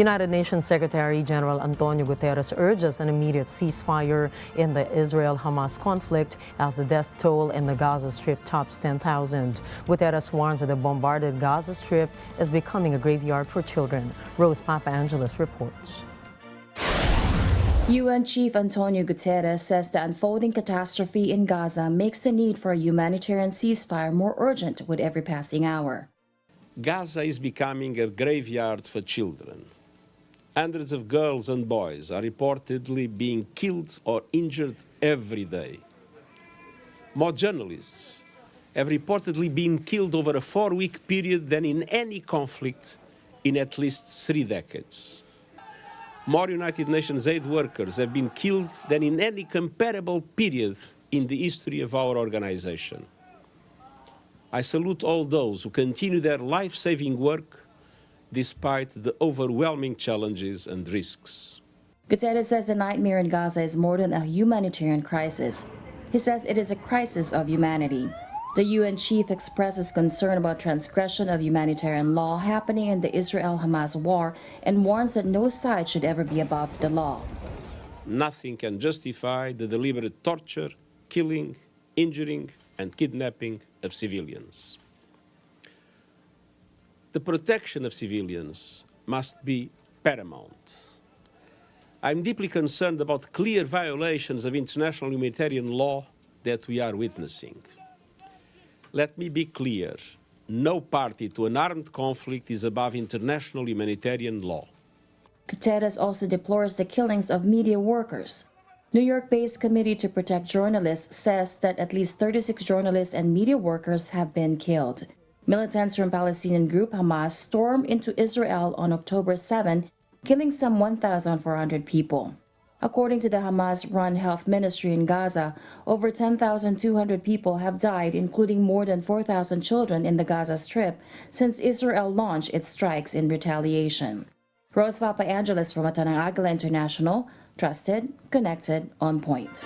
United Nations Secretary-General Antonio Guterres urges an immediate ceasefire in the Israel-Hamas conflict as the death toll in the Gaza Strip tops 10,000. Guterres warns that the bombarded Gaza Strip is becoming a graveyard for children. Rose Papaangelis reports. UN Chief Antonio Guterres says the unfolding catastrophe in Gaza makes the need for a humanitarian ceasefire more urgent with every passing hour. Gaza is becoming a graveyard for children. Hundreds of girls and boys are reportedly being killed or injured every day. More journalists have reportedly been killed over a 4-week period than in any conflict in at least 3 decades. More United Nations aid workers have been killed than in any comparable period in the history of our organization. I salute all those who continue their life-saving work despite the overwhelming challenges and risks. Guterres says the nightmare in Gaza is more than a humanitarian crisis. He says it is a crisis of humanity. The UN chief expresses concern about transgression of humanitarian law happening in the Israel-Hamas war and warns that no side should ever be above the law. Nothing can justify the deliberate torture, killing, injuring, and kidnapping of civilians. The protection of civilians must be paramount. I'm deeply concerned about clear violations of international humanitarian law that we are witnessing. Let me be clear, no party to an armed conflict is above international humanitarian law. Guterres also deplores the killings of media workers. New York-based Committee to Protect Journalists says that at least 36 journalists and media workers have been killed. Militants from Palestinian group Hamas stormed into Israel on October 7, killing some 1,400 people. According to the Hamas-run health ministry in Gaza, over 10,200 people have died, including more than 4,000 children in the Gaza Strip, since Israel launched its strikes in retaliation. Rose Papaangelis from Ng Agila International, trusted, connected, on point.